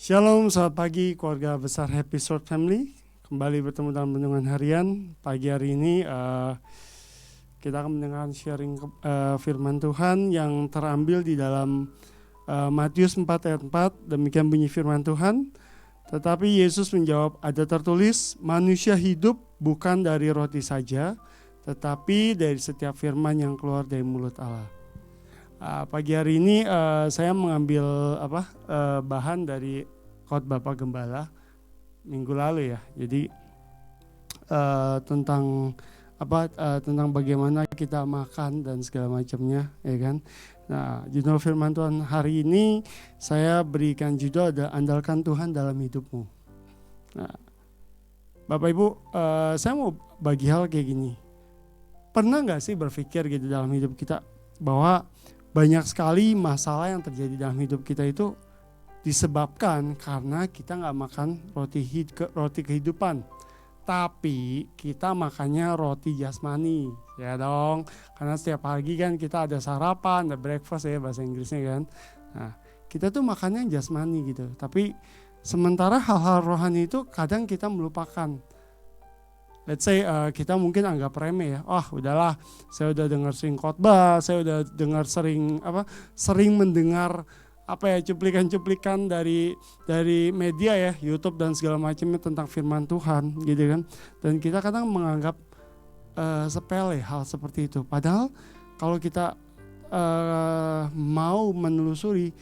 Shalom, selamat pagi keluarga besar Happy Short Family. Kembali bertemu dalam renungan harian. Pagi hari ini kita akan mendengarkan sharing firman Tuhan yang terambil di dalam Matius 4 ayat 4. Demikian bunyi firman Tuhan. Tetapi Yesus menjawab, ada tertulis, manusia hidup bukan dari roti saja, tetapi dari setiap firman yang keluar dari mulut Allah. Pagi hari ini saya mengambil bahan dari khotbah Pak Gembala minggu lalu ya. Jadi tentang bagaimana kita makan dan segala macamnya, ya kan. Nah, judul firman Tuhan hari ini saya berikan judul ada andalkan Tuhan dalam hidupmu. Nah, Bapak Ibu, saya mau bagi hal kayak gini. Pernah nggak sih berpikir gitu dalam hidup kita bahwa banyak sekali masalah yang terjadi dalam hidup kita itu disebabkan karena kita nggak makan roti kehidupan, tapi kita makannya roti jasmani, ya dong. Karena setiap pagi kan kita ada sarapan, ada breakfast ya bahasa Inggrisnya kan. Nah, kita tuh makannya jasmani gitu. Tapi sementara hal-hal rohani itu kadang kita melupakan. Let's say kita mungkin anggap remeh ya. Udahlah, saya udah dengar sering khotbah, saya udah dengar sering mendengar cuplikan-cuplikan dari media ya, YouTube dan segala macamnya tentang firman Tuhan gitu kan. Dan kita kadang menganggap sepele hal seperti itu. Padahal kalau kita mau menelusuri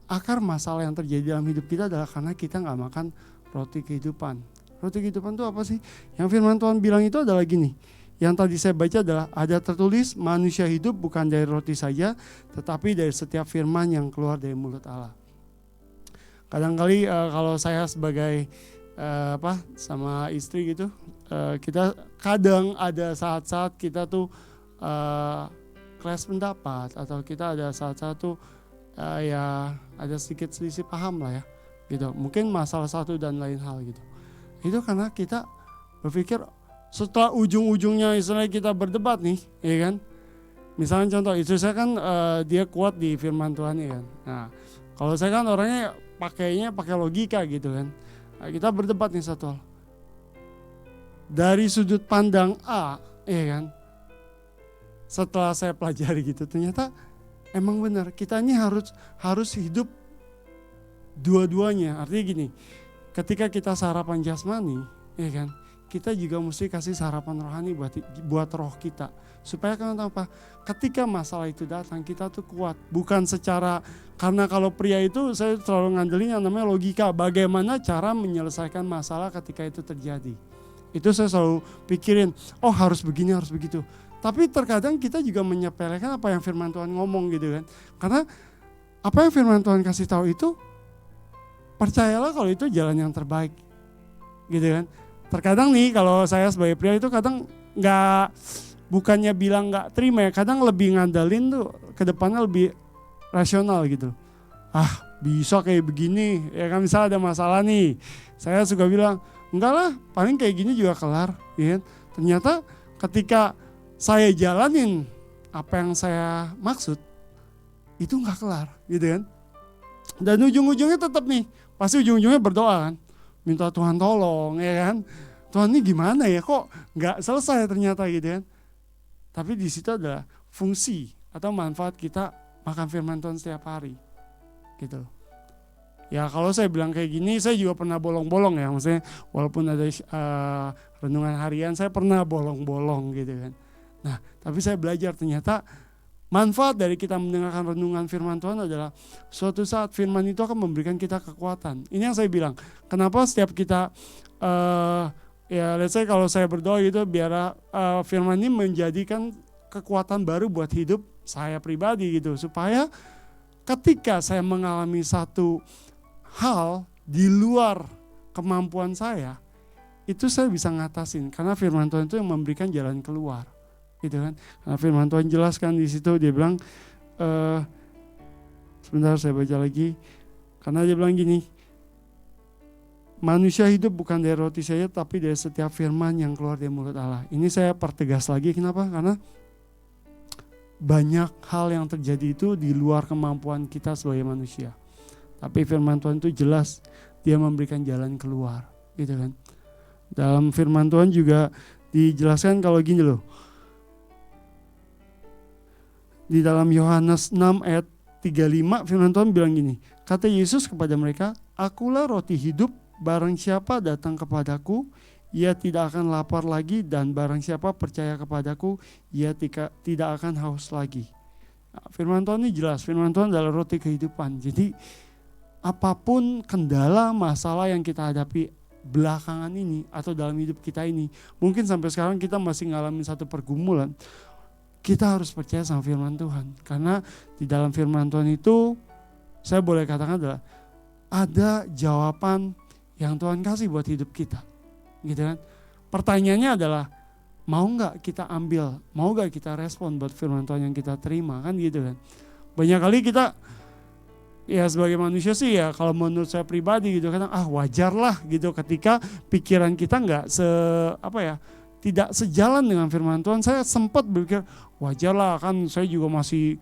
akar masalah yang terjadi dalam hidup kita adalah karena kita nggak makan roti kehidupan. Roti kehidupan itu apa sih? Yang firman Tuhan bilang itu adalah gini. Yang tadi saya baca adalah ada tertulis manusia hidup bukan dari roti saja, tetapi dari setiap firman yang keluar dari mulut Allah. Kadang-kali kalau saya sebagai sama istri gitu, kita kadang ada saat-saat kita tuh kelas pendapat atau kita ada saat-saat tuh ya ada sedikit selisih paham lah ya, gitu. Mungkin masalah satu dan lain hal gitu. Itu karena kita berpikir setelah ujung-ujungnya istilahnya kita berdebat nih, ya kan. Misalnya contoh, istri saya kan dia kuat di firman Tuhan ya kan. Nah, kalau saya kan orangnya pakai logika gitu kan. Nah, kita berdebat nih satu hal. Dari sudut pandang A, ya kan. Setelah saya pelajari gitu, ternyata emang benar kita ini harus hidup dua-duanya. Artinya gini, ketika kita sarapan jasmani, ya kan, kita juga mesti kasih sarapan rohani buat roh kita. Supaya kenapa? Ketika masalah itu datang, kita tuh kuat. Bukan secara, karena kalau pria itu saya selalu ngandelin yang namanya logika. Bagaimana cara menyelesaikan masalah ketika itu terjadi. Itu saya selalu pikirin, harus begini, harus begitu. Tapi terkadang kita juga menyepelekan apa yang firman Tuhan ngomong gitu kan. Karena apa yang firman Tuhan kasih tahu itu, percayalah kalau itu jalan yang terbaik, gitu kan. Terkadang nih kalau saya sebagai pria itu kadang bukannya bilang nggak terima ya, kadang lebih ngandalin tuh ke depannya lebih rasional gitu. Bisa kayak begini, ya kan, misalnya ada masalah nih, saya suka bilang enggak lah, paling kayak gini juga kelar, ya kan. Ternyata ketika saya jalanin apa yang saya maksud, itu nggak kelar, gitu kan. Dan ujung-ujungnya tetap nih, pasti ujung-ujungnya berdoa kan, minta Tuhan tolong, ya kan. Tuhan ini gimana ya, kok nggak selesai ternyata gitu kan. Tapi di situ ada fungsi atau manfaat kita makan firman Tuhan setiap hari, gitu. Ya kalau saya bilang kayak gini, saya juga pernah bolong-bolong ya, maksudnya walaupun ada renungan harian, saya pernah bolong-bolong gitu kan. Nah, tapi saya belajar ternyata manfaat dari kita mendengarkan renungan firman Tuhan adalah suatu saat firman itu akan memberikan kita kekuatan. Ini yang saya bilang, kenapa setiap kita let's say kalau saya berdoa gitu, biar firman ini menjadikan kekuatan baru buat hidup saya pribadi gitu. Supaya ketika saya mengalami satu hal di luar kemampuan saya, itu saya bisa ngatasin. Karena firman Tuhan itu yang memberikan jalan keluar. Gitu kan. Nah, firman Tuhan jelaskan di situ, dia bilang sebentar saya baca lagi, karena dia bilang gini, manusia hidup bukan dari roti saja, tapi dari setiap firman yang keluar dari mulut Allah. Ini saya pertegas lagi, kenapa? Karena banyak hal yang terjadi itu di luar kemampuan kita sebagai manusia. Tapi firman Tuhan itu jelas, dia memberikan jalan keluar, gitu kan. Dalam firman Tuhan juga dijelaskan kalau gini loh. Di dalam Yohanes 6 ayat 35 firman Tuhan bilang gini, kata Yesus kepada mereka, akulah roti hidup, barang siapa datang kepadaku, ia tidak akan lapar lagi, dan barang siapa percaya kepadaku, ia tidak akan haus lagi. Nah, firman Tuhan ini jelas, firman Tuhan adalah roti kehidupan. Jadi apapun kendala, masalah yang kita hadapi belakangan ini atau dalam hidup kita ini, mungkin sampai sekarang kita masih ngalamin satu pergumulan, kita harus percaya sama firman Tuhan. Karena di dalam firman Tuhan itu, saya boleh katakan adalah ada jawaban yang Tuhan kasih buat hidup kita, gitu kan. Pertanyaannya adalah, mau gak kita ambil, mau gak kita respon buat firman Tuhan yang kita terima, kan gitu kan. Banyak kali kita, ya sebagai manusia sih ya, kalau menurut saya pribadi gitu kan, wajar lah gitu ketika pikiran kita gak tidak sejalan dengan firman Tuhan. Saya sempat berpikir, wajar lah kan, saya juga masih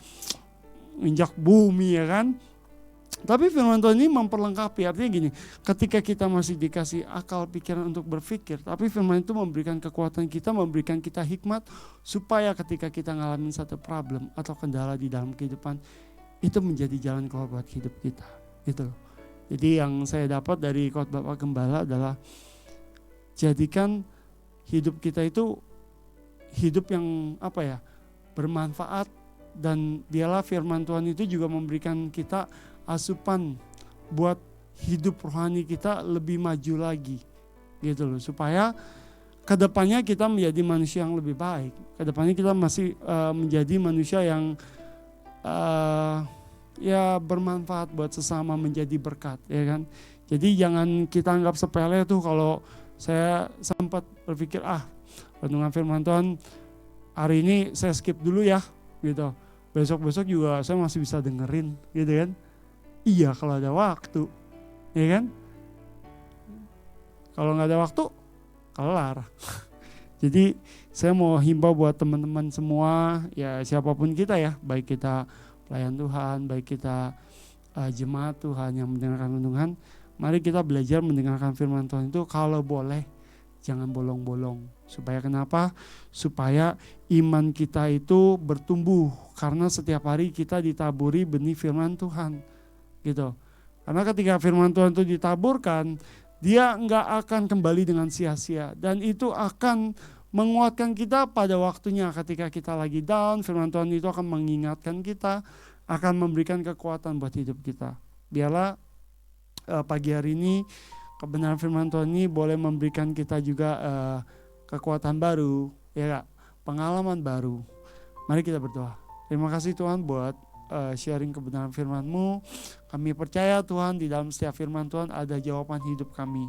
injak bumi ya kan. Tapi firman Tuhan ini memperlengkapi, artinya gini, ketika kita masih dikasih akal pikiran untuk berpikir, tapi firman itu memberikan kekuatan kita, memberikan kita hikmat, supaya ketika kita ngalamin satu problem atau kendala di dalam kehidupan, itu menjadi jalan keluar buat hidup kita, gitu loh. Jadi yang saya dapat dari khotbah Bapak Gembala adalah, jadikan hidup kita itu hidup yang bermanfaat, dan biarlah firman Tuhan itu juga memberikan kita asupan buat hidup rohani kita lebih maju lagi, gitu loh, supaya kedepannya kita menjadi manusia yang lebih baik, kedepannya kita masih menjadi manusia yang bermanfaat buat sesama, menjadi berkat, ya kan. Jadi jangan kita anggap sepele tuh. Kalau saya sempat berpikir, renungan firman Tuhan hari ini saya skip dulu ya, gitu. Besok-besok juga saya masih bisa dengerin, gitu kan. Iya kalau ada waktu, ya kan. Kalau nggak ada waktu, kelar. Jadi saya mau himbau buat teman-teman semua, ya siapapun kita ya, baik kita pelayan Tuhan, baik kita jemaat Tuhan yang mendengarkan renungan, mari kita belajar mendengarkan firman Tuhan itu kalau boleh jangan bolong-bolong. Supaya kenapa? Supaya iman kita itu bertumbuh, karena setiap hari kita ditaburi benih firman Tuhan, gitu. Karena ketika firman Tuhan itu ditaburkan, dia nggak akan kembali dengan sia-sia, dan itu akan menguatkan kita pada waktunya. Ketika kita lagi down, firman Tuhan itu akan mengingatkan kita, akan memberikan kekuatan buat hidup kita. Biarlah pagi hari ini kebenaran firman Tuhan ini boleh memberikan kita juga kekuatan baru, ya Kak, pengalaman baru. Mari kita berdoa. Terima kasih Tuhan buat sharing kebenaran firman-Mu. Kami percaya Tuhan di dalam setiap firman Tuhan ada jawaban hidup kami.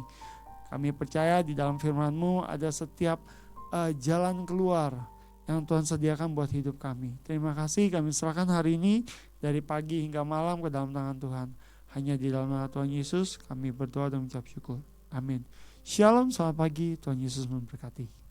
Kami percaya di dalam firman-Mu ada setiap jalan keluar yang Tuhan sediakan buat hidup kami. Terima kasih, kami serahkan hari ini dari pagi hingga malam ke dalam tangan Tuhan. Hanya di dalam nama Tuhan Yesus kami berdoa dan mengucap syukur. Amin. Shalom, selamat pagi, Tuhan Yesus memberkati.